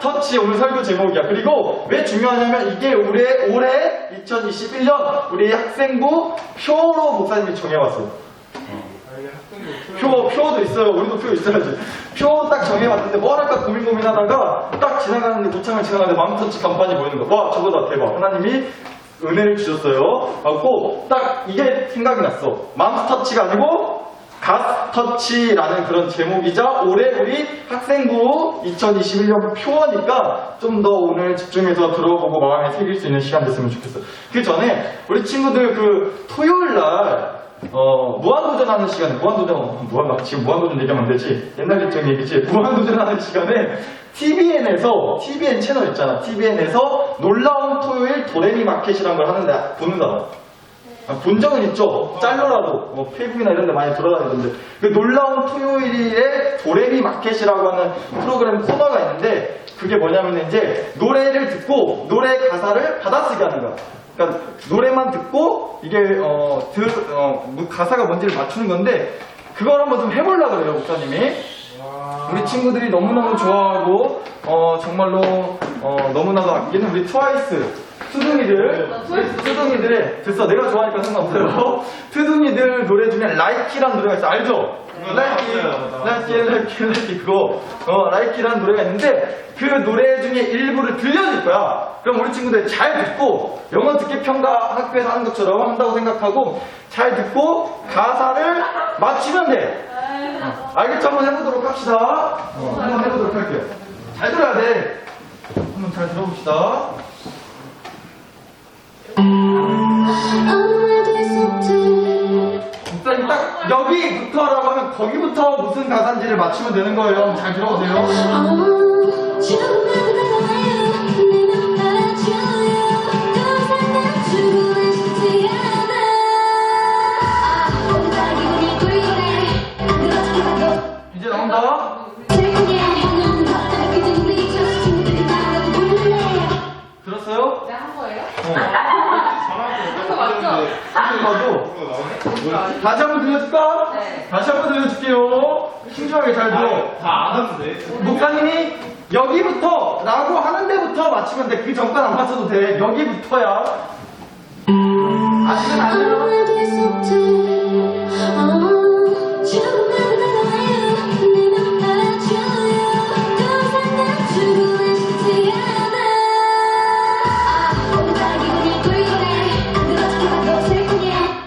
터치 오늘 설교 제목이야. 그리고 왜 중요하냐면 이게 올해 2021년 우리 학생부 표로 목사님이 정해왔어요. 표도 있어요. 우리도 표 있어야지. 표 딱 정해왔는데 뭘 할까 고민하다가 딱 지나가는데 고창을 지나가는데 맘터치 간판이 보이는 거. 와, 저거다, 대박. 하나님이 은혜를 주셨어요. 하고 딱 이게 생각이 났어. 맘스터치가 아니고 갓터치라는 그런 제목이자 올해 우리 학생부 2021년 표어니까 좀 더 오늘 집중해서 들어보고 마음에 새길 수 있는 시간 됐으면 좋겠어. 그 전에 우리 친구들 그 토요일날 무한도전하는 시간에 지금 무한도전 얘기하면 안 되지. 옛날 일정 얘기지. 무한도전하는 시간에 TVN 채널 있잖아. TVN에서 놀라운 토요일 도레미 마켓이라는 걸 하는데 보는다. 본 적은 있죠. 짤로라도 페이북이나 이런 데 많이 돌아다니던데 그 놀라운 토요일에 도레미 마켓이라고 하는 프로그램 코너가 있는데 그게 뭐냐면 이제 노래를 듣고 노래 가사를 받아쓰기 하는 거야. 그러니까 노래만 듣고 이게 가사가 뭔지를 맞추는 건데 그걸 한번 좀 해보려고 그래요, 목사님이. 우리 친구들이 너무너무 좋아하고 정말로 너무나도 아끼는 우리 트와이스 투둥이들의 됐어, 내가 좋아하니까 상관없어요. 투둥이들 노래 중에 라이키란 노래가 있어. 알죠? 라이키 그거 라이키라는 노래가 있는데 그 노래 중에 일부를 들려줄 거야. 그럼 우리 친구들 잘 듣고 영어 듣기 평가 학교에서 하는 것처럼 한다고 생각하고 잘 듣고 가사를 맞추면 돼. 알겠죠? 한번 해보도록 합시다. 한번 해보도록 할게요. 잘 들어야 돼. 한번 잘 들어봅시다. 목사님 딱 여기부터라고 하면 거기부터 무슨 가사인지를 맞추면 되는 거예요. 잘 들어보세요. 이제 나온다. 들었어요? 네, 한 거예요? 그거 맞죠? 다시 한번 들려줄까? 네. 다시 한번 들려줄게요. 신중하게 잘 들어. 다 알았는데. 목사님이 여기부터 라고 하는 데부터 맞추면 돼. 그 전까지 안 맞춰도 돼. 여기부터야. 아시면 안 돼요?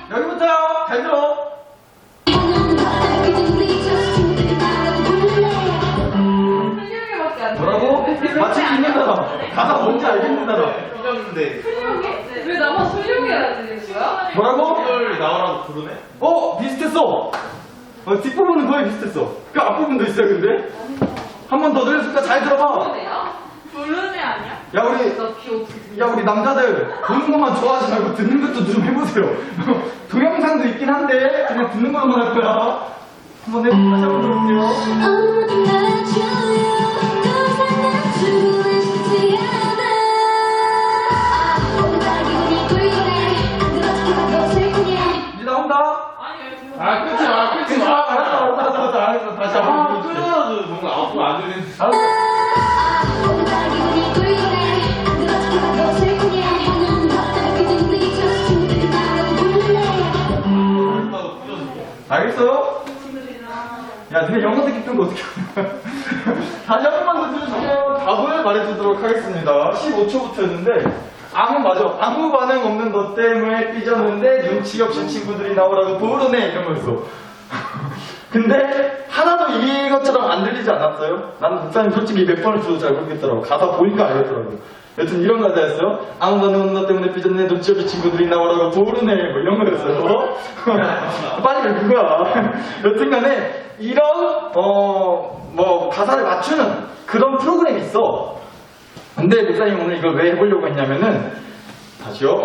여기부터요. 잘 들어. 설명회밖에 안 돼. 뭐라고? 맞출 수 있는 사람. 가사 뭔지 알겠는 사람. 삐졌는데. 설명회? 왜 나만 설명회해야 되는 거야? 뭐라고? 토요일 나오라고 부르네? 비슷했어. 뒷부분은 거의 비슷했어. 그 앞부분도 있어요, 근데. 한 번 더 들려줄까? 잘 들어봐. 부르네요? 부르네 아니야? 야, 우리 남자들 보는 것만 좋아하지 말고 듣는 것도 좀 해보세요. 동영상도 있긴 한데 그냥 듣는 것만 할 거야. 한번 다시 한번 들어볼게요. 이제 나온다. 아니 왜 아, 끊지 마. 알았어. 다시 한번 들어볼게요. 끊어도 뭔가 앞으로 안 되는. 알았어. 알겠어요? 야, 니네 영어 듣기 좀 어떻게 하냐. 다시 한 번만 더 들려주면 답을 말해주도록 하겠습니다. 15초부터였는데 아무 반응 없는 너 때문에 삐졌는데 눈치 없이 친구들이 나오라고 부르네 이런 거였어. 근데 하나도 이것처럼 안 들리지 않았어요? 나는 목사님 솔직히 몇 번을 들어도 잘 모르겠더라고. 가사 보니까 알겠더라고. 여튼 이런 가사였어요. 아무 반응 없는 너 때문에 삐졌네 눈치 없이 친구들이 나오라고 부르네 뭐 이런 거였어요. 빨리 왜 그거야. 여튼간에 이런 가사를 맞추는 그런 프로그램이 있어. 근데 목사님 오늘 이걸 왜 해보려고 했냐면은 다시요.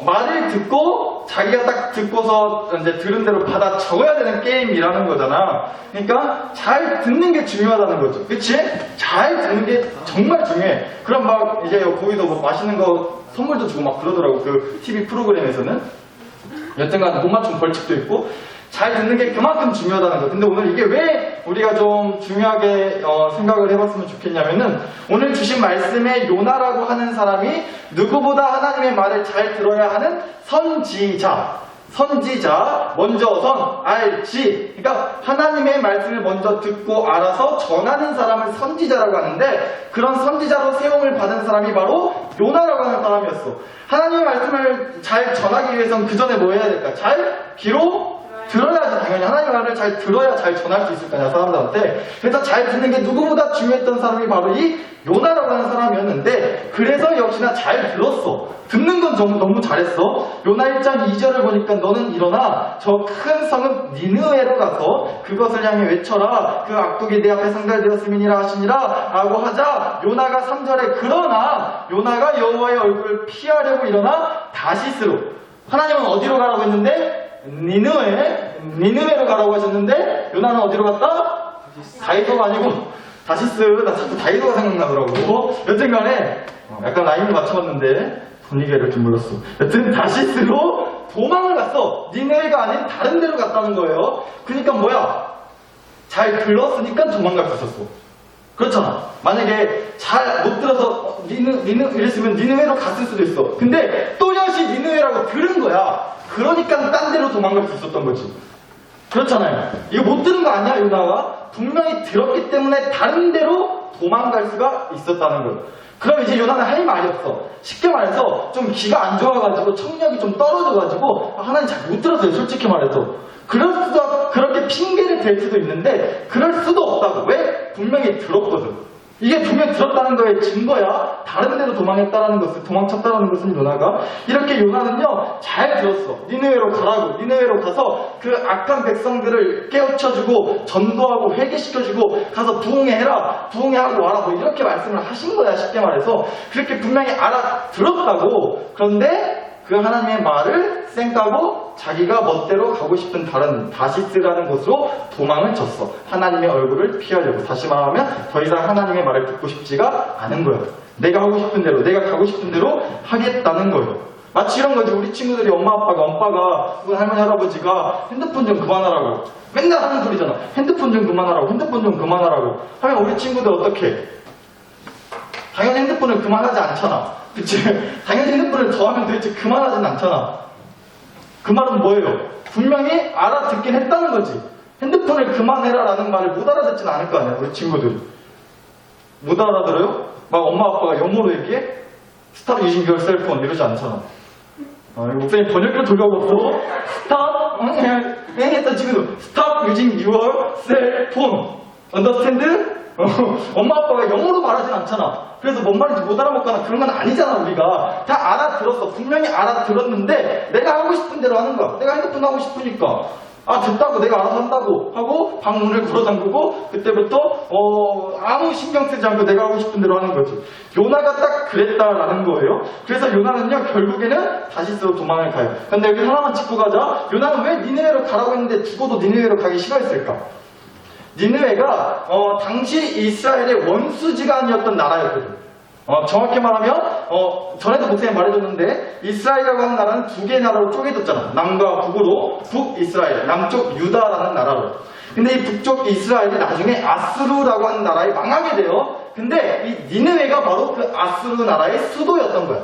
말을 듣고 자기가 딱 듣고서 이제 들은 대로 받아 적어야 되는 게임이라는 거잖아. 그러니까 잘 듣는 게 중요하다는 거죠. 그치? 잘 듣는 게 정말 중요해. 그럼 막 이제 거기서 뭐 맛있는 거 선물도 주고 막 그러더라고. 그 TV 프로그램에서는. 여튼간 못 맞춘 벌칙도 있고 잘 듣는 게 그만큼 중요하다는 거. 근데 오늘 이게 왜 우리가 좀 중요하게 생각을 해봤으면 좋겠냐면은 오늘 주신 말씀에 요나라고 하는 사람이 누구보다 하나님의 말을 잘 들어야 하는 선지자, 먼저 알지. 그러니까 하나님의 말씀을 먼저 듣고 알아서 전하는 사람을 선지자라고 하는데 그런 선지자로 세움을 받은 사람이 바로 요나라고 하는 사람이었어. 하나님의 말씀을 잘 전하기 위해서는 그 전에 뭐 해야 될까? 잘 귀로 들어야지. 당연히 하나님의 말을 잘 들어야 잘 전할 수 있을 거냐 사람들한테. 그래서 잘 듣는 게 누구보다 중요했던 사람이 바로 이 요나라고 하는 사람이었는데 그래서 역시나 잘 들었어. 듣는 건 너무 잘했어. 요나 1장 2절을 보니까 너는 일어나 저 큰 성읍 니느웨로 가서 그것을 향해 외쳐라. 그 악독이 내 앞에 상달되었음이니라 하시니라 라고 하자 요나가 3절에 그러나 요나가 여호와의 얼굴을 피하려고 일어나 다시스로. 하나님은 어디로 가라고 했는데 니느웨로 가라고 하셨는데 요나는 어디로 갔다? 다이도가 아니고 다시스. 나 자꾸 다이도가 생각나더라고. 여튼간에 약간 라인을 맞춰봤는데 분위기를 좀 몰랐어. 여튼 다시스로 도망을 갔어. 니느웨가 아닌 다른 데로 갔다는 거예요. 그러니까 뭐야? 잘 들었으니까 도망갈 수 있었어. 그렇잖아. 만약에 잘 못 들어서 이랬으면 니느웨로 갔을 수도 있어. 근데 또다시 니느웨라고 들은 거야. 그러니까 딴 데로 도망갈 수 있었던 거지. 그렇잖아요. 이거 못 들은 거 아니야, 요나가? 분명히 들었기 때문에 다른 데로 도망갈 수가 있었다는 거예요. 그럼 이제 요나는 할 말이 없어. 쉽게 말해서 좀 기가 안 좋아가지고 청력이 좀 떨어져가지고 하나님 잘 못 들었어요, 솔직히 말해서. 그렇게 핑계를 댈 수도 있는데 그럴 수도 없다고. 왜? 분명히 들었거든. 이게 분명 들었다는 거에 증거야. 다른 데로 도망쳤다는 것은 요나가. 이렇게 요나는요, 잘 들었어. 니느웨로 가라고. 니느웨로 가서 그 악한 백성들을 깨우쳐주고, 전도하고, 회개시켜주고, 가서 부흥해라. 부흥해하고 와라. 뭐 이렇게 말씀을 하신 거야, 쉽게 말해서. 그렇게 분명히 알아들었다고. 그런데 그 하나님의 말을 쌩까고 자기가 멋대로 가고 싶은 다른 다시스라는 곳으로 도망을 쳤어. 하나님의 얼굴을 피하려고. 다시 말하면 더 이상 하나님의 말을 듣고 싶지가 않은 거예요. 내가 하고 싶은 대로, 내가 가고 싶은 대로 하겠다는 거예요. 마치 이런 거지. 우리 친구들이 엄마가 혹은 할머니 할아버지가 핸드폰 좀 그만하라고 맨날 하는 소리잖아. 핸드폰 좀 그만하라고 하면 우리 친구들 어떻게? 당연히 핸드폰을 그만하지 않잖아. 그치? 당연히 핸드폰을 더 하면 도대체 그만하진 않잖아. 그 말은 뭐예요? 분명히 알아듣긴 했다는 거지. 핸드폰을 그만해라 라는 말을 못 알아듣진 않을 거 아니야, 우리 친구들. 못 알아들어요? 막 엄마 아빠가 영어로 얘기해? Stop using your cell phone 이러지 않잖아. 목사님 번역기로 돌려봤어. Stop 했던 친구도 Stop using your cell phone. Understand? 엄마 아빠가 영어로 말하진 않잖아. 그래서 뭔 말인지 못 알아먹거나 그런 건 아니잖아. 우리가 다 알아들었어. 분명히 알아들었는데 내가 하고 싶은 대로 하는 거야. 내가 핸드폰 하고 싶으니까 듣다고 내가 알아서 한다고 하고 방문을 걸어 잠그고 그때부터 아무 신경 쓰지 않고 내가 하고 싶은 대로 하는 거지. 요나가 딱 그랬다라는 거예요. 그래서 요나는요 결국에는 다시스로 도망을 가요. 근데 여기 하나만 짚고 가자. 요나는 왜 니느웨로 가라고 했는데 죽어도 니느웨로 가기 싫어했을까? 니느웨가 당시 이스라엘의 원수지간이었던 나라였거든. 정확히 말하면 전에도 목사님 말해줬는데 이스라엘이라고 하는 나라는 두 개의 나라로 쪼개졌잖아. 남과 북으로 북이스라엘, 남쪽 유다라는 나라로. 근데 이 북쪽 이스라엘이 나중에 아스루라고 하는 나라에 망하게 돼요. 근데 이 니느웨가 바로 그 아스루 나라의 수도였던 거야.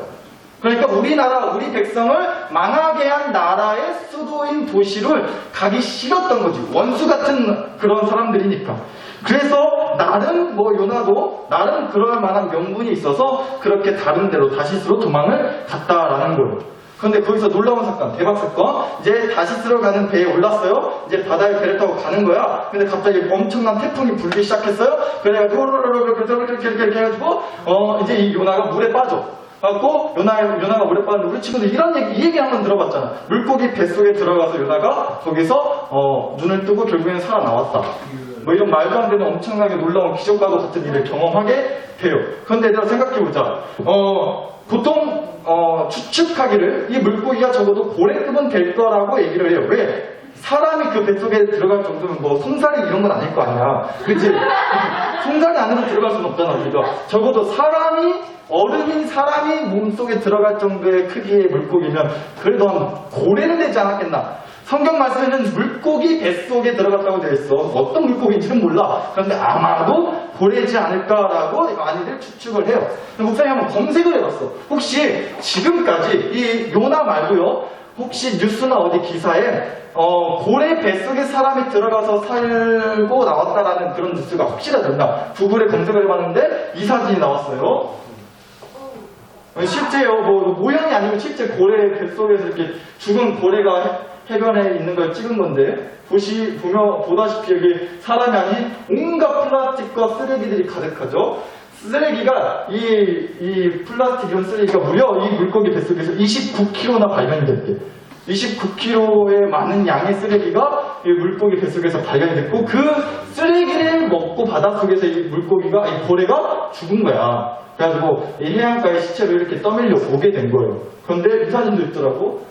그러니까 우리 백성을 망하게 한 나라의 수도인 도시를 가기 싫었던 거지. 원수 같은 그런 사람들이니까. 그래서 나름 요나도 나름 그럴 만한 명분이 있어서 그렇게 다른 데로 다시스로 도망을 갔다라는 거예요. 그런데 거기서 놀라운 사건, 대박 사건. 이제 다시스로 가는 배에 올랐어요. 이제 바다에 배를 타고 가는 거야. 근데 갑자기 엄청난 태풍이 불기 시작했어요. 그래가지고 이렇게 해가지고 이제 이 요나가 물에 빠져. 갖고 요나가 물에 빠졌는데 우리 친구들 이 얘기 한번 들어봤잖아. 물고기 뱃속에 들어가서 요나가 거기서 눈을 뜨고 결국에는 살아나왔다. 뭐 이런 말도 안 되는 엄청나게 놀라운 기적과도 같은 일을 경험하게 돼요. 그런데 얘들아 생각해보자. 보통 추측하기를 이 물고기가 적어도 고래급은 될 거라고 얘기를 해요. 왜? 사람이 그 뱃속에 들어갈 정도면 송사리 이런 건 아닐 거 아니야. 그치? 송사리 안으로 들어갈 수는 없잖아, 우리가. 적어도 어른인 사람이 몸속에 들어갈 정도의 크기의 물고기면 그래도 한 고래는 되지 않았겠나. 성경 말씀에는 물고기 뱃속에 들어갔다고 되어 있어. 어떤 물고기인지는 몰라. 그런데 아마도 고래지 않을까라고 많이들 추측을 해요. 목사님 한번 검색을 해봤어. 혹시 지금까지 이 요나 말고요, 혹시 뉴스나 어디 기사에 고래 뱃속에 사람이 들어가서 살고 나왔다라는 그런 뉴스가 혹시나 됐나? 구글에 검색을 해봤는데 이 사진이 나왔어요. 실제요, 뭐 모형이 아니고 실제 고래 뱃속에서 이렇게 죽은 고래가 해변에 있는 걸 찍은 건데 보다시피 여기 사람이 아닌 온갖 플라스틱과 쓰레기들이 가득하죠. 쓰레기가 이 플라스틱 이런 쓰레기가 무려 이 물고기 뱃속에서 29kg나 발견이 됐대. 29kg의 많은 양의 쓰레기가 이 물고기 뱃속에서 발견이 됐고 그 쓰레기를 먹고 바닷속에서 이 고래가 죽은 거야. 그래가지고 이 해안가의 시체를 이렇게 떠밀려 보게 된 거예요. 그런데 이 사진도 있더라고.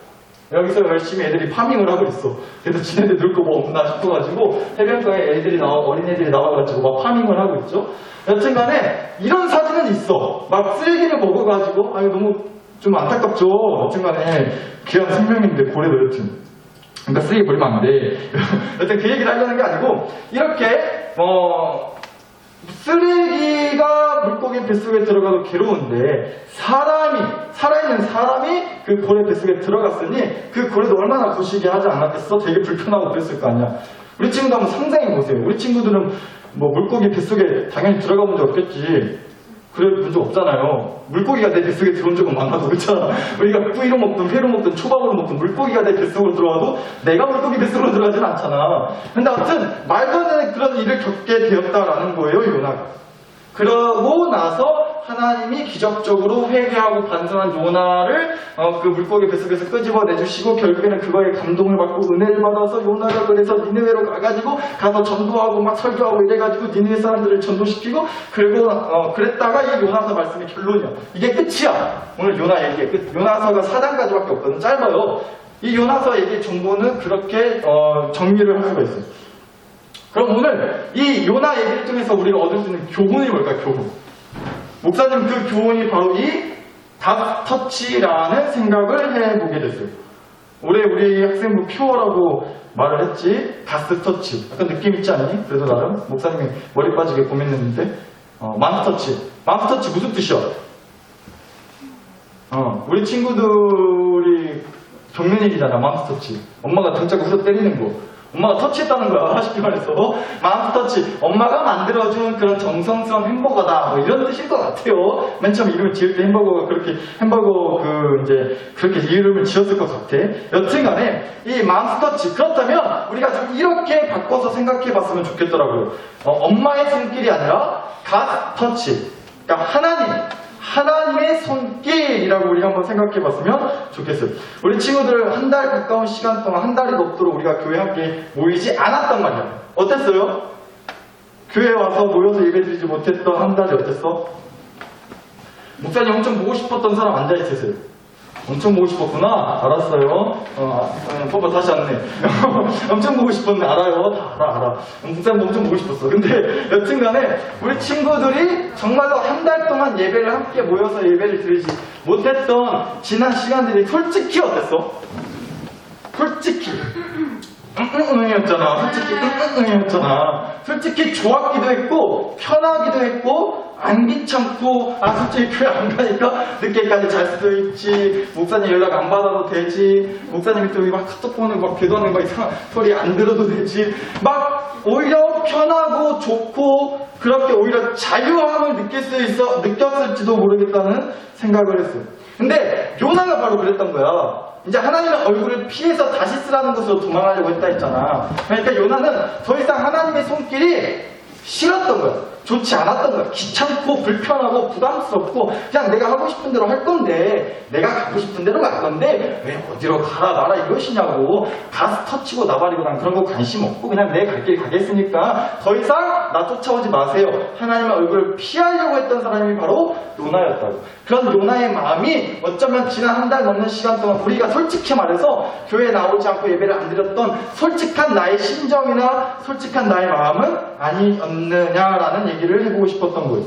여기서 열심히 애들이 파밍을 하고 있어. 그래서 지네들 놀 거 뭐 없나 싶어가지고 해변가에 어린애들이 나와가지고 막 파밍을 하고 있죠. 여튼간에 이런 사진은 있어. 막 쓰레기를 먹어가지고 아니 너무 좀 안타깝죠. 여튼간에 귀한 생명인데 고래도 여튼. 그러니까 쓰레기 버리면 안 돼. 여튼 그 얘기를 하려는 게 아니고 이렇게 쓰레기가 물고기 뱃속에 들어가도 괴로운데 살아있는 사람이 그 고래 뱃속에 들어갔으니 그 고래도 얼마나 거시기 하지 않았겠어? 되게 불편하고 그랬을 거 아니야. 우리 친구도 한번 상상해 보세요. 우리 친구들은 뭐 물고기 뱃속에 당연히 들어가 본 적 없겠지. 그래 본 적 없잖아요. 물고기가 내 뱃속에 들어온 적은 많아도 그렇잖아. 우리가 꾸이로 먹든 회로 먹든 초밥으로 먹든 물고기가 내 뱃속으로 들어와도 내가 물고기 뱃속으로 들어가진 않잖아. 근데 아무튼 말도 안 되는 그런 일을 겪게 되었다라는 거예요, 요나가. 그러고 나서 하나님이 기적적으로 회개하고 반성한 요나를 그 물고기 뱃속에서 끄집어내주시고 결국에는 그거에 감동을 받고 은혜를 받아서 요나가 그래서 니느웨로 가서 전도하고 막 설교하고 이래가지고 니느웨 사람들을 전도시키고 그리고 그랬다가 이 요나서 말씀의 결론이야. 이게 끝이야. 오늘 요나 얘기의 끝. 요나서가 4장까지밖에 없거든. 짧아요. 이 요나서 얘기의 정보는 그렇게 정리를 할 수가 있어요. 그럼 오늘 이 요나 얘기를 통해서 우리가 얻을 수 있는 교훈이 뭘까요? 교훈. 목사님 그 교훈이 바로 이 닥터치라는 생각을 해보게 됐어요. 올해 우리 학생부 표어라고 말을 했지. 다스터치. 약간 느낌 있지 않니? 그래도 나름 목사님이 머리 빠지게 고민했는데 맘스터치. 맘스터치 무슨 뜻이야? 우리 친구들이 겪는 일이잖아. 맘스터치. 엄마가 등짝 후려 때리는 거. 엄마가 터치했다는 거야. 쉽게 말해서 맘스터치. 엄마가 만들어준 그런 정성스러운 햄버거다. 뭐 이런 뜻일 것 같아요. 맨 처음 이름을 지을 때 햄버거 그렇게 이름을 지었을 것 같아. 여튼간에 이 맘스터치. 그렇다면 우리가 좀 이렇게 바꿔서 생각해 봤으면 좋겠더라고요. 엄마의 손길이 아니라 갓터치. 그러니까 하나님의 손길이라고 우리 한번 생각해 봤으면 좋겠어요. 우리 친구들 한 달 가까운 시간 동안 한 달이 넘도록 우리가 교회 함께 모이지 않았단 말이야. 어땠어요? 교회 와서 모여서 예배드리지 못했던 한 달이 어땠어? 목사님 엄청 보고 싶었던 사람 앉아있으세요. 엄청 보고 싶었구나. 알았어요. 뽀뽀 다시 왔네. 엄청 보고 싶었네. 알아요. 다 알아. 목사님 엄청 보고 싶었어. 근데 여튼간에 우리 친구들이 정말로 한 달 동안 예배를 함께 모여서 예배를 드리지 못했던 지난 시간들이 솔직히 어땠어? 솔직히 응이었잖아. 솔직히 좋았기도 했고 편하기도 했고 안 귀찮고 솔직히 교회 안 가니까 늦게까지 잘 수도 있지. 목사님 연락 안 받아도 되지. 목사님이 또 막 카톡 보는 막 기도하는 거 이상한 소리 안 들어도 되지. 막 오히려 편하고 좋고 그렇게 오히려 자유함을 느꼈을지도 모르겠다는 생각을 했어요. 근데 요나가 바로 그랬던 거야. 이제 하나님의 얼굴을 피해서 다시 쓰라는 것으로 도망하려고 했다 했잖아. 그러니까 요나는 더 이상 하나님의 손길이 싫었던 거야. 좋지 않았던 거야. 귀찮고 불편하고 부담스럽고 그냥 내가 하고 싶은 대로 할 건데 내가 가고 싶은 대로 갈 건데 왜 어디로 가라 마라 이것이냐고. 가서 터치고 나발이고 난 그런 거 관심 없고 그냥 내 갈 길 가겠으니까 더 이상 나 쫓아오지 마세요. 하나님의 얼굴을 피하려고 했던 사람이 바로 요나였다고. 그런 요나의 마음이 어쩌면 지난 한 달 넘는 시간 동안 우리가 솔직히 말해서 교회에 나오지 않고 예배를 안 드렸던 솔직한 나의 심정이나 솔직한 나의 마음은 아니었느냐라는 얘기를 해보고 싶었던 거예요.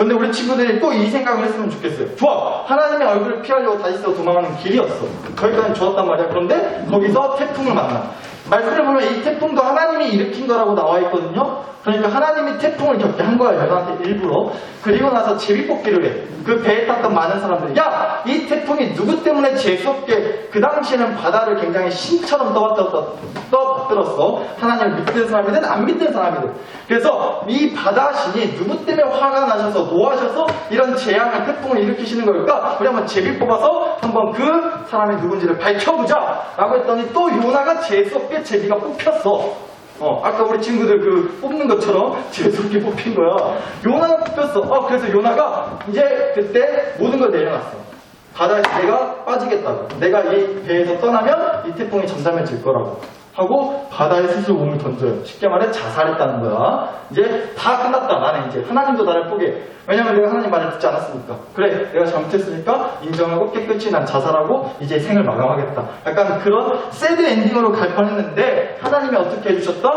근데 우리 친구들이 또 이 생각을 했으면 좋겠어요. 좋아, 하나님의 얼굴을 피하려고 다시서 도망가는 길이었어. 거기까지 좋았단 말이야. 그런데 거기서 태풍을 만나. 말씀을 보면 이 태풍도 하나님이 일으킨 거라고 나와 있거든요. 그러니까 하나님이 태풍을 겪게 한 거야, 요나한테 일부러. 그리고 나서 제비뽑기를 해. 그 배에 탔던 많은 사람들이, 야! 이 태풍이 누구 때문에 재수없게, 그 당시에는 바다를 굉장히 신처럼 떠받들었어. 하나님을 믿는 사람이든 안 믿는 사람이든. 그래서 이 바다신이 누구 때문에 화가 나셔서 노하셔서 이런 재앙을, 태풍을 일으키시는 걸까? 우리 한번 제비 뽑아서 한번 그 사람이 누군지를 밝혀보자 라고 했더니 또 요나가 재수없게 제비가 뽑혔어. 아까 우리 친구들 그 뽑는 것처럼 재수없게 뽑힌 거야. 요나가 뽑혔어. 그래서 요나가 이제 그때 모든 걸 내려놨어. 바다에 내가 빠지겠다고. 내가 이 배에서 떠나면 이 태풍이 잠잠해질 거라고. 하고 바다에 스스로 몸을 던져요. 쉽게 말해 자살했다는 거야. 이제 다 끝났다. 나는 이제 하나님도 나를 포기해. 왜냐면 내가 하나님 말을 듣지 않았으니까. 그래, 내가 잘못했으니까 인정하고 깨끗이 난 자살하고 이제 생을 마감하겠다. 약간 그런 새드 엔딩으로 갈 뻔했는데 하나님이 어떻게 해주셨다?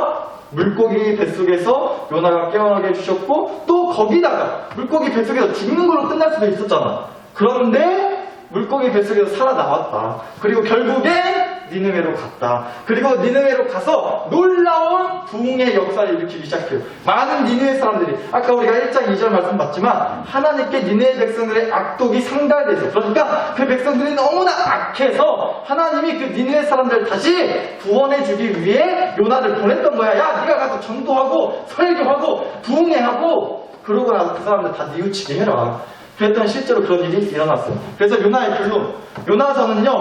물고기 뱃속에서 요나가 깨어나게 해주셨고, 또 거기다가 물고기 뱃속에서 죽는 걸로 끝날 수도 있었잖아. 그런데 물고기 뱃속에서 살아나왔다. 그리고 결국엔 니느웨로 갔다. 그리고 니느웨로 가서 놀라운 부흥의 역사를 일으키기 시작해요. 많은 니느웨 사람들이, 아까 우리가 1장 2절 말씀 봤지만 하나님께 니느웨 백성들의 악독이 상달돼서, 그러니까 그 백성들이 너무나 악해서 하나님이 그 니느웨 사람들을 다시 구원해주기 위해 요나를 보냈던 거야. 야, 네가 가서 전도하고 설교하고 부흥회하고 그러고 나서 그 사람들 다 뉘우치게 해라. 그랬더니 실제로 그런 일이 일어났어요. 그래서 요나의 결론, 요나서는요,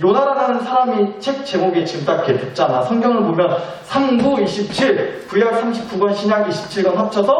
요나라는 사람이 책 제목이 지금 딱 이렇게 듣잖아. 성경을 보면 3부 27, 구약 39권, 신약 27권 합쳐서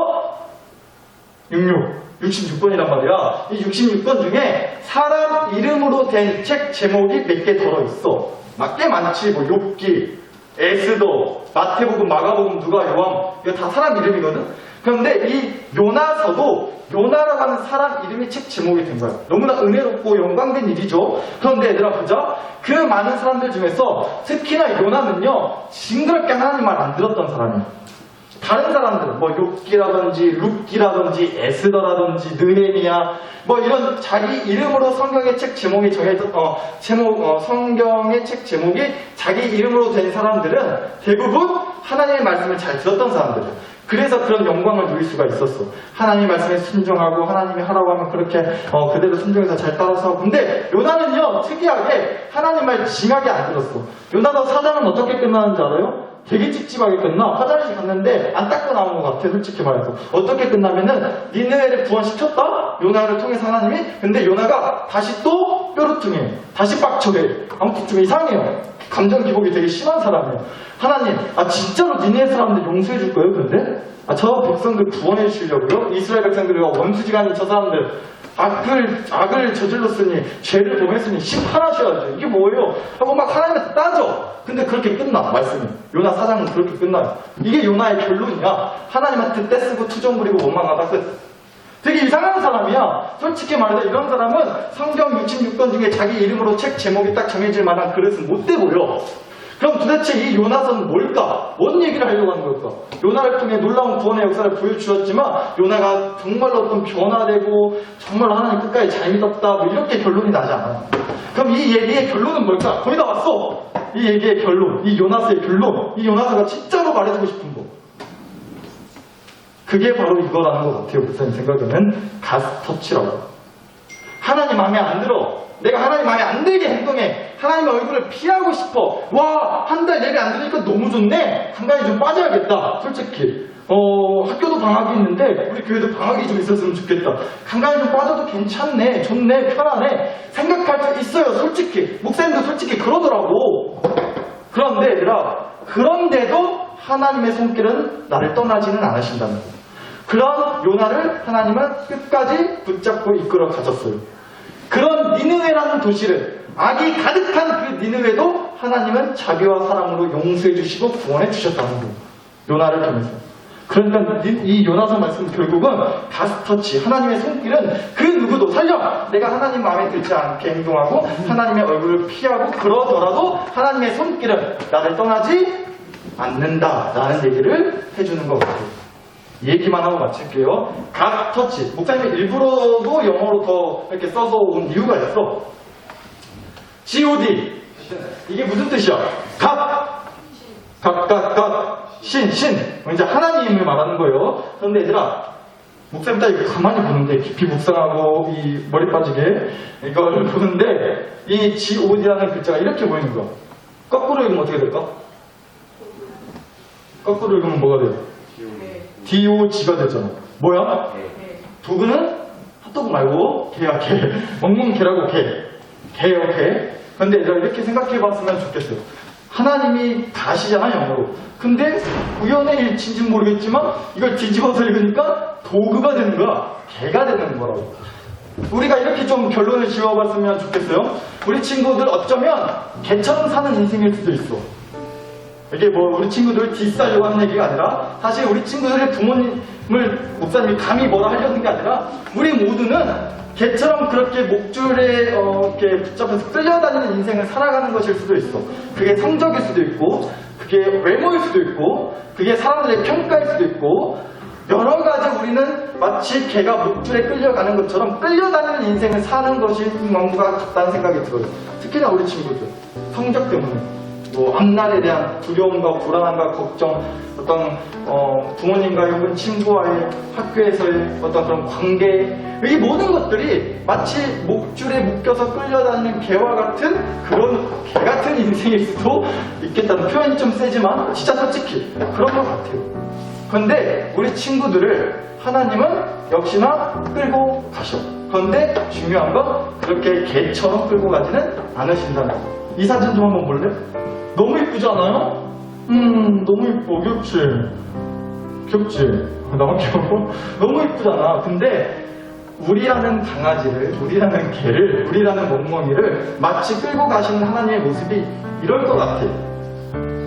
66번이란 말이야. 이 66권 중에 사람 이름으로 된 책 제목이 몇 개 들어있어. 막 꽤 많지. 뭐 욥기, 에스더, 마태복음, 마가복음, 누가, 요한, 이거 다 사람 이름이거든. 그런데 이 요나서도 요나라고 하는 사람 이름이 책 제목이 된 거야. 너무나 은혜롭고 영광된 일이죠. 그런데 얘들아 보자. 그 많은 사람들 중에서 특히나 요나는요, 징그럽게 하나님 말 안 들었던 사람이야. 다른 사람들, 뭐 욥기라든지 룻기라든지 에스더라든지 느헤미야, 뭐 이런 자기 이름으로 성경의 책 제목이 성경의 책 제목이 자기 이름으로 된 사람들은 대부분 하나님의 말씀을 잘 들었던 사람들이야. 그래서 그런 영광을 누릴 수가 있었어. 하나님 말씀에 순종하고 하나님이 하라고 하면 그렇게 그대로 순종해서 잘 따라서 하고. 근데 요나는요, 특이하게 하나님 말 징하게 안 들었어. 요나서 4장은 어떻게 끝나는지 알아요? 되게 찝찝하게 끝나. 화장실 갔는데 안 닦고 나온 것 같아, 솔직히 말해서. 어떻게 끝나면은 니느웨를 구원시켰다? 요나를 통해서 하나님이. 근데 요나가 다시 또 뾰루퉁해. 다시 빡쳐해. 아무튼 좀 이상해요. 감정 기복이 되게 심한 사람이에요. 하나님, 진짜로 니네 사람들 용서해 줄 거예요, 근데? 저 백성들 구원해 주시려고요? 이스라엘 백성들과 원수지간인 저 사람들 악을 저질렀으니 죄를 범했으니 심판하셔야죠. 이게 뭐예요? 하고 막 하나님한테 따져. 근데 그렇게 끝나, 말씀이. 요나 4장은 그렇게 끝나요. 이게 요나의 결론이야. 하나님한테 떼쓰고 투정 부리고 원망하다 끝. 되게 이상한 사람이야. 솔직히 말해서 이런 사람은 성경 66권 중에 자기 이름으로 책 제목이 딱 정해질 만한 그릇은 못 돼 보여. 그럼 도대체 이 요나서는 뭘까? 뭔 얘기를 하려고 하는 걸까? 요나를 통해 놀라운 구원의 역사를 보여주었지만 요나가 정말로 어떤 변화되고 정말로 하나님 끝까지 잘 믿었다 뭐 이렇게 결론이 나지 않아요. 그럼 이 얘기의 결론은 뭘까? 거의 다 왔어. 이 얘기의 결론, 이 요나서의 결론, 이 요나서가 진짜로 말해주고 싶은 거, 그게 바로 이거라는 것 같아요. 목사님 생각에는 가스터치라고. 하나님 마음에 안 들어. 내가 하나님 마음에 안 들게 행동해. 하나님의 얼굴을 피하고 싶어. 와, 한 달 예배 안 들으니까 너무 좋네. 간간히 좀 빠져야겠다. 솔직히. 학교도 방학이 있는데 우리 교회도 방학이 좀 있었으면 좋겠다. 간간히 좀 빠져도 괜찮네. 좋네. 편하네. 생각할 수 있어요. 솔직히. 목사님도 솔직히 그러더라고. 그런데 얘들아, 그런데도 하나님의 손길은 나를 떠나지는 않으신다는 거예요. 그런 요나를 하나님은 끝까지 붙잡고 이끌어 가셨어요. 그런 니느웨라는 도시를, 악이 가득한 그 니느웨도 하나님은 자비와 사랑으로 용서해 주시고 구원해 주셨다는 거예요. 요나를 통해서. 그러니까 이 요나서 말씀 결국은 가스터치, 하나님의 손길은 그 누구도 살려! 내가 하나님 마음에 들지 않게 행동하고 하나님의 얼굴을 피하고 그러더라도 하나님의 손길은 나를 떠나지 않는다 라는 얘기를 해주는 것 같아요. 얘기만 하고 마칠게요. 갓 터치. 목사님이 일부러도 영어로 더 이렇게 써서 온 이유가 있어. God. 이게 무슨 뜻이야? 갓, 신. 이제 하나님을 말하는 거예요. 그런데 얘들아, 목사님 딱 이거 가만히 보는데, 깊이 묵상하고, 이 머리 빠지게, 이걸 보는데, 이 God라는 글자가 이렇게 보이는 거야. 거꾸로 읽으면 어떻게 될까? 거꾸로 읽으면 뭐가 돼요? DOG가 되잖아. 뭐야? 도그는 핫도그 말고, 개야, 개. 먹는 개라고 개요, 개. 근데 얘들아, 이렇게 생각해 봤으면 좋겠어요. 하나님이 가시잖아, 영어로. 근데 우연의 일치인지 모르겠지만 이걸 뒤집어서 읽으니까 도그가 되는 거야. 개가 되는 거라고. 우리가 이렇게 좀 결론을 지어봤으면 좋겠어요. 우리 친구들 어쩌면 개처럼 사는 인생일 수도 있어. 이게 뭐 우리 친구들 디스하려고 하는 얘기가 아니라 사실 우리 친구들의 부모님을 목사님이 감히 뭐라 하려는 게 아니라 우리 모두는 개처럼 그렇게 목줄에 이렇게 붙잡혀서 끌려다니는 인생을 살아가는 것일 수도 있어. 그게 성적일 수도 있고, 그게 외모일 수도 있고, 그게 사람들의 평가일 수도 있고, 여러 가지 우리는 마치 개가 목줄에 끌려가는 것처럼 끌려다니는 인생을 사는 것이 왕구가 같다는 생각이 들어요. 특히나 우리 친구들 성적 때문에 뭐 앞날에 대한 두려움과 불안함과 걱정, 어떤 부모님과 혹은 친구와의 학교에서의 어떤 그런 관계, 이 모든 것들이 마치 목줄에 묶여서 끌려다니는 개와 같은 그런 개 같은 인생일 수도 있겠다는 표현이 좀 세지만 진짜 솔직히 그런 것 같아요. 그런데 우리 친구들을 하나님은 역시나 끌고 가셔. 그런데 중요한 건 그렇게 개처럼 끌고 가지는 않으신다는 거. 이 사진 좀 한번 볼래? 너무 이쁘지 않아요? 너무 이뻐. 귀엽지? 나만 귀여워? 너무 이쁘잖아. 근데 우리라는 강아지를, 우리라는 개를, 우리라는 멍멍이를 마치 끌고 가시는 하나님의 모습이 이럴 것 같아.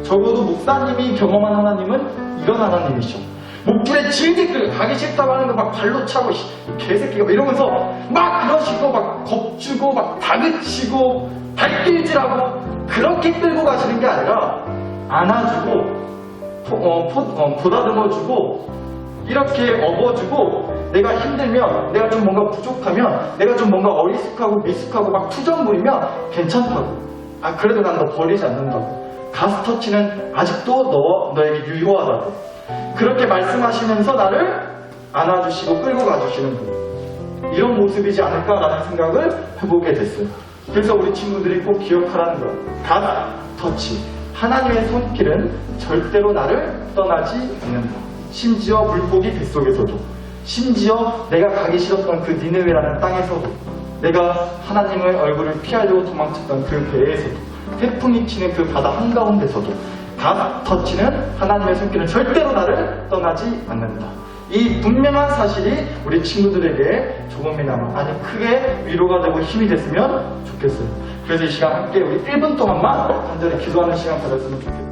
적어도 목사님이 경험한 하나님은 이런 하나님이셔. 목줄에 질질 끌고 가기 싫다고 하는 거 막 발로 차고, 이 개새끼가 막 이러면서 막 그러시고 막 겁주고 막 다그치고 발길질하고 그렇게 끌고 가시는 게 아니라 안아주고 보다듬어주고 이렇게 업어주고, 내가 힘들면, 내가 좀 뭔가 부족하면, 내가 좀 뭔가 어리숙하고 미숙하고 막 투정 부리면 괜찮다고. 아, 그래도 난 너 버리지 않는다고. 가스터치는 아직도 너에게 유효하다고. 그렇게 말씀하시면서 나를 안아주시고 끌고 가주시는 분. 이런 모습이지 않을까라는 생각을 해보게 됐어요. 그래서 우리 친구들이 꼭 기억하라는 거야. 가스터치. 하나님의 손길은 절대로 나를 떠나지 않는다. 심지어 물고기 뱃속에서도, 심지어 내가 가기 싫었던 그 니느웨라는 땅에서도, 내가 하나님의 얼굴을 피하려고 도망쳤던 그 배에서도, 태풍이 치는 그 바다 한가운데서도 가스터치는 하나님의 손길은 절대로 나를 떠나지 않는다. 이 분명한 사실이 우리 친구들에게 조금이나마, 아니 크게 위로가 되고 힘이 됐으면 좋겠어요. 그래서 이 시간 함께 우리 1분 동안만 간절히 기도하는 시간 가졌으면 좋겠어요.